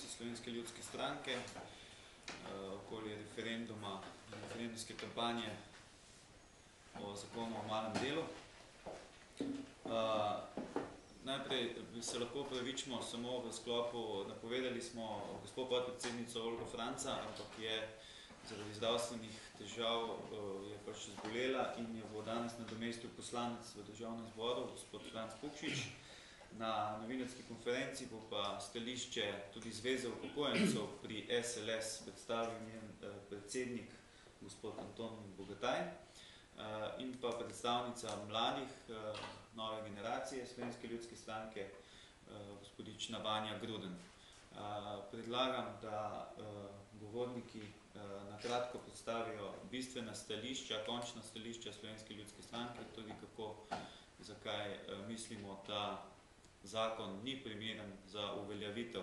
predstavnici Slovenske ljudske stranke okoli referenduma, referendumske kampanje o zakonu o malem delu. Najprej se lahko pravičimo samo v sklopu, napovedali smo gospod podpredsednico Olgo Franca, ampak je zaradi zdravstvenih težav je pač zbolela in je bo danes nadomestil poslanec v Državnem zboru, gospod Franc Pukšič. Na novinarski konferenci bo pa stališče tudi Zveze upokojencev pri SLS predstavil njen predsednik, gospod Anton Bogataj, in pa predstavnica mladih nove generacije Slovenske ljudske stranke, gospodična Vanja Gruden. Predlagam, da govorniki na kratko predstavijo bistvena stališča, končna stališča Slovenske ljudske stranke, tudi kako, zakaj mislimo, da zakon ni primeren za uveljavitev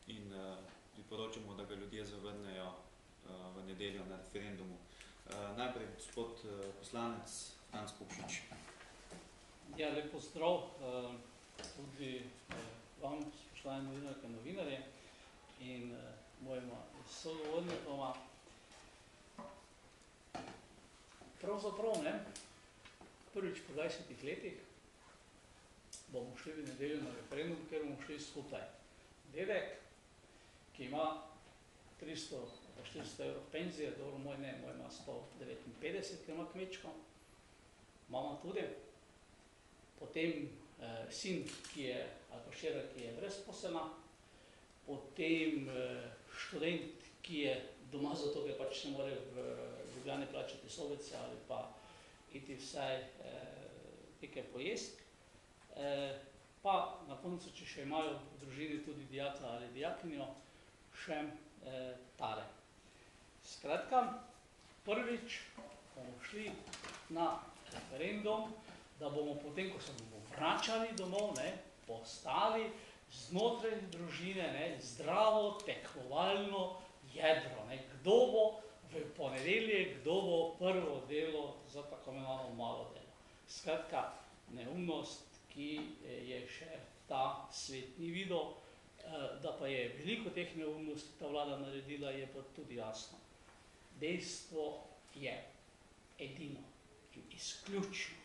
in priporočamo, da ga ljudje zavrnejo v nedeljo na referendumu. Najprej gospod poslanec Franc Pukšič. Ja, lep pozdrav tudi vam, spoštovani novinarke in novinarje, in mojima sogovornikoma. Pravzaprav, prvič po 20 letih bomo šli v nedeljo na referendum, ker bomo šli skupaj. Dedek, ki ima 300-400 evrov penzije, dobro, moj ima 159, ker ima kmečko, mama tudi, potem sin, ali pa ščera, ki je brezposelna, potem študent, ki je doma zato, ker pač ne more v Ljubljani plačati sobice ali pa iti vsaj nekaj pojesti. Pa na koncu, če še imajo v družini tudi dijaka ali dijakinjo, še tale. Skratka, prvič bomo šli na referendum, da bomo potem, ko se bomo vračali domov, postali znotraj družine zdravo tekmovalno jedro. Kdo bo v ponedeljek, kdo bo prvo delo za tako imenovano malo delo. Skratka, neumnost, ki je še ta svet ni videl, da pa je veliko teh neumnosti ta vlada naredila, je pa tudi jasno. Dejstvo je edino in izključno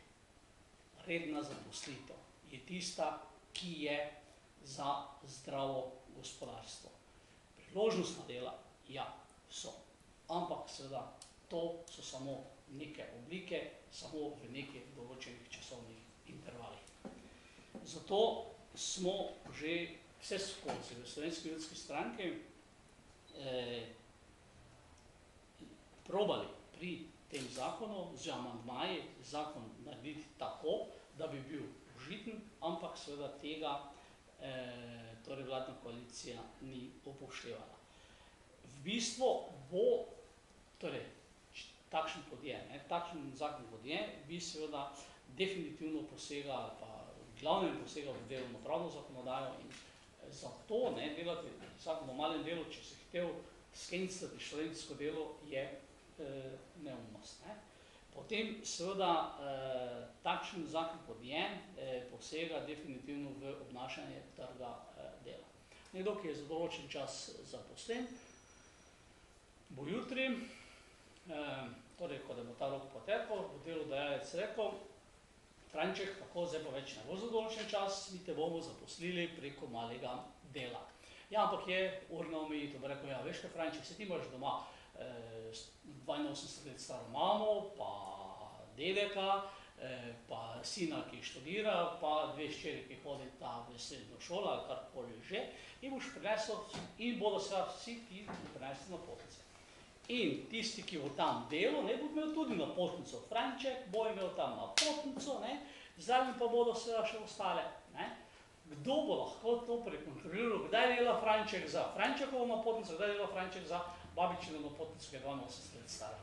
redna zaposlitev je tista, ki je za zdravo gospodarstvo. Priložnostna dela, ja, so. Ampak seveda, to so samo neke oblike, samo v nekih določenih časovnih intervalih. Zato smo že vse skozi v Slovenski ljudski stranki probali pri tem zakonu, z amandmaji, zakon narediti tako, da bi bil užiten, ampak seveda tega torej vladna koalicija ni upoštevala. V bistvu bo, torej, takšen zakon kot je, bi seveda definitivno posega, ali pa glavnem posega v delovno pravno zakonodajo in zato delati zakon o malem delu, če si hotel skencati študentsko delo, je neumnost. Potem seveda takšen zakon kot je posega definitivno v obnašanje trga dela. Nekdo, ki je za določen čas zaposlen, bo jutri, torej, ko bo ta rok potekal, bo delodajalec rekel: Franček, tako, zdaj pa več ne bo za določen čas, mi te bomo zaposlili preko malega dela. Ja, ampak je urna omejitev, bo rekel: ja, veš kaj, Franček, se ti imaš doma 82 let staro mamo, pa dedeka, pa sina, ki študira, pa dve hčeri, ki hodita v srednjo šolo ali karkoli že, in boš prinesel, in bodo se vsi ti prinesli napotnice. In tisti, ki bo tam delal, bo imel tudi napotnico. Franček bo imel tam napotnico, zraven pa bodo seveda še ostale. Kdo bo lahko to prekontroliral, kdaj dela Franček za Frančekovo napotnico, kdaj dela Franček za babičino napotnico, ki je 82 let stara.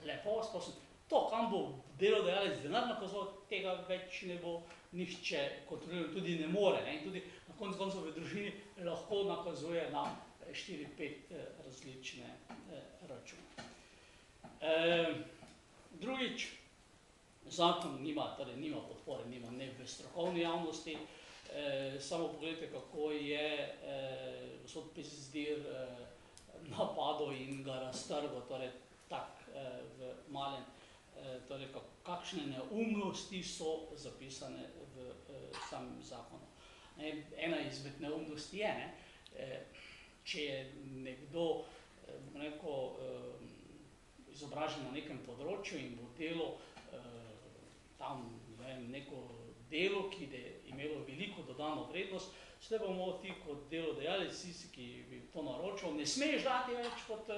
Lepo vas prosim. To, kam bo delodajalec denar nakazoval, tega več ne bo nihče kontroliral, tudi ne more. In tudi na koncu v družini lahko nakazuje na 4-5 različne račune. Drugič, zakon nima podpore, nima ne v strokovni javnosti, samo pogledajte, kako je gospod Pezdir napadel in ga raztrgal, torej tak v malem, torej kakšne neumnosti so zapisane v samem zakonu. Ena izmed neumnosti je, če je nekdo, bom rekel, izobražen na nekem področju in bo delo tam neko delo, ki je imelo veliko dodano vrednost, sedaj bomo ti kot delodajalec, tisti, ki bi to naročil, ne smeš dati več kot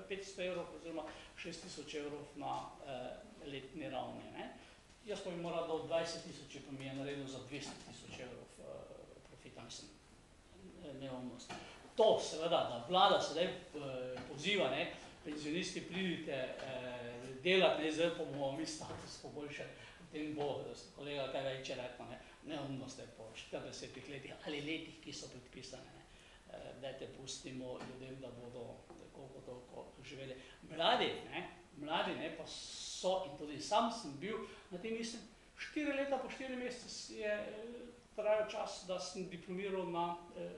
500 evrov oziroma 6000 evrov na letni ravni. Jaz pa bi moral dal 20 000, če pa mi je naredil za 200 000 evrov profita, mislim, neumnost. To seveda, da vlada sedaj poziva, penzionisti pridite delati, zdaj pa bomo mi status poboljšali. Potem bo kolega kaj več rekel, neumnost je po 40 letih ali letih, ki so predpisane. Dajte pustimo ljudem, da bodo koliko toliko živeli. Mladi pa so, in tudi sam sem bil na tem mislim, 4 leta po 4 mesece je trajal čas, da sem diplomiral na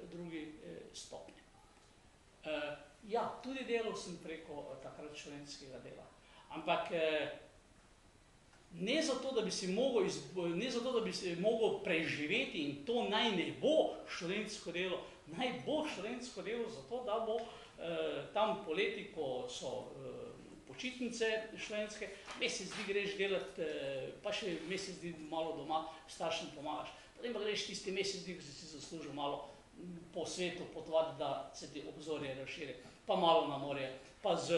drugi stopnji. Ja, tudi delal sem preko takrat študentskega dela, ampak ne zato, da bi si mogel preživeti in to naj ne bo študentsko delo, naj bo študentsko delo zato, da bo tam poleti, ko so počitnice študentske, mesec dni greš delati, pa še mesec dni malo doma staršem pomagaš. Potem pa greš tisti mesec dni, ko si zaslužil malo po svetu potovati, da se ti obzorje razširi, pa malo na morje, pa z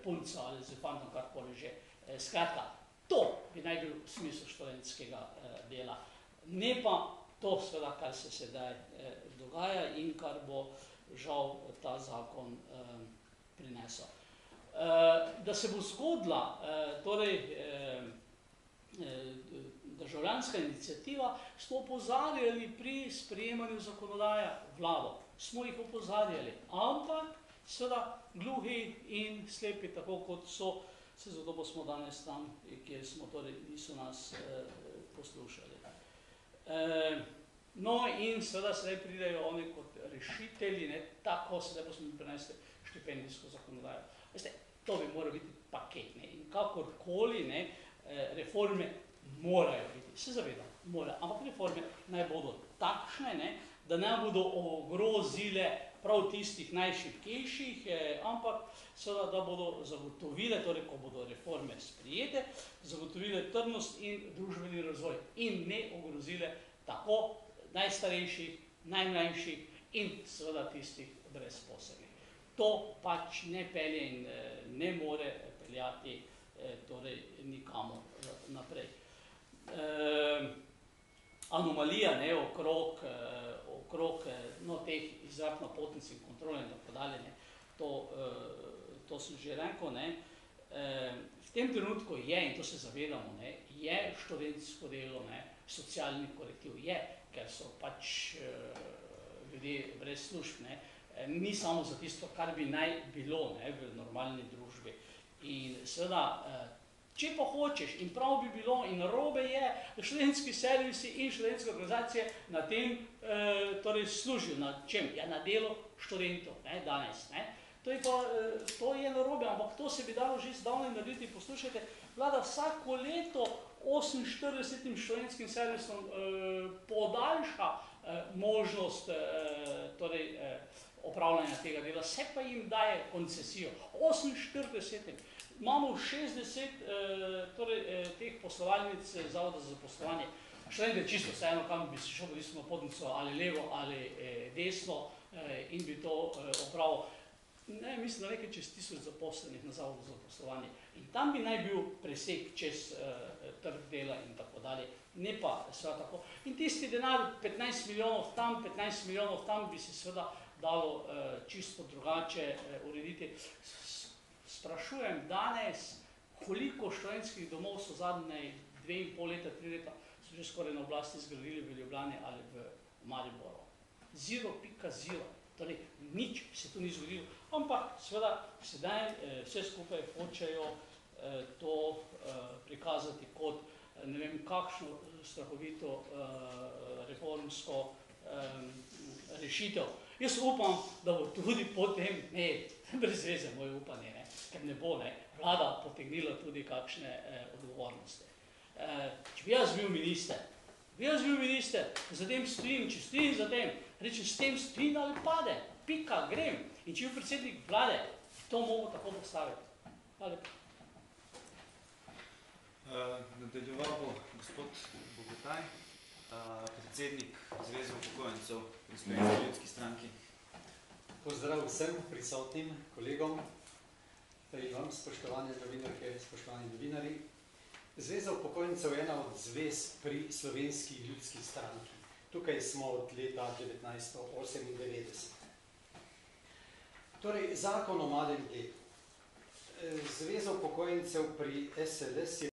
punco ali z fantom, karkoli že. Skratka, to bi naj bil smisel študentskega dela. Ne pa to, seveda, kar se sedaj dogaja in kar bo žal ta zakon prinesel. Da se bo zgodila državljanska iniciativa, smo opozarjali pri sprejemanju zakonodaje vlado. Smo jih opozarjali, ampak seveda gluhi in slepi, tako kot so, se zato pa smo danes tam, kjer smo, torej niso nas poslušali. No in seveda sedaj pridejo oni kot rešitelji, tako sedaj pa smo mi prinesli štipendijsko zakonodajo. Veste, to bi moral biti paket, in kakorkoli reforme morajo biti, se zavedam, morajo, ampak reforme naj bodo takšne, da ne bodo ogrozile prav tistih najšibkejših, ampak seveda, da bodo zagotovile, torej, ko bodo reforme sprijete, zagotovile trdnost in družbeni razvoj in ne ogrozile tako najstarejših, najmlajših in seveda tistih brezposelnih. To pač ne pelje in ne more peljati torej nikamor naprej. Anomalija okrog teh izrab napotnic in kontrole in tako dalje, to sem že rekel. V tem trenutku je, in to se zavedamo, je študentsko delo, socialni korektiv je, ker so pač ljudje brez služb, ni samo za tisto, kar bi naj bilo v normalni družbi. In seveda, če pa hočeš, in prav bi bilo, in narobe je, da študentski servisi in študentske organizacije na tem torej služijo. Na čem? Ja, na delo študentov danes. To je narobe, ampak to se bi dalo že zdavnaj narediti. Poslušajte, vlada vsako leto 48 študentskim servisom podaljša možnost opravljanja tega dela, se pa jim daje koncesijo. 48. Imamo 60 teh poslovalnic Zavoda za zaposlovanje. Študente čisto vseeno, kam bi si šel na podnico ali levo ali desno in bi to opravil. Mislim, da nekaj čez 1000 zaposlenih na Zavodu za zaposlovanje. In tam bi naj bil presek čez trg dela in tako dalje. Ne pa seveda tako. In tisti denar, 15 milijonov tam, 15 milijonov tam, bi se seveda dalo čisto drugače urediti. Sprašujem danes, koliko študentskih domov so zadnje 2,5 leta, 3 leta, so že skoraj na oblasti zgradili v Ljubljani ali v Mariboru. 0,0. Torej, nič se tu ni zgodilo. Ampak seveda sedaj vse skupaj hočejo to prikazati kot ne vem kakšno strahovito reformsko rešitev. Jaz upam, da bo tudi potem, ne, brez veze moje upanje, ne, ker ne bo, ne, vlada potegnila tudi kakšne odgovornosti. Če bi jaz bil minister, za tem stojim, če stojim za tem, rečem, s tem stojim ali pade, pika, grem. In če bil predsednik vlade, to mogo tako postaviti. Hvala lepa. Nadaljeval bo gospod Bogataj, predsednik Zveze upokojencev pri Slovenski ljudski stranki. Pozdrav vsem prisotnim kolegom in vam, spoštovane novinarke, spoštovani novinarji. Zveza upokojencev je ena od zvez pri Slovenski ljudski stranki. Tukaj smo od leta 1998. Torej, zakon o malem delu. Zveza upokojencev pri SLS je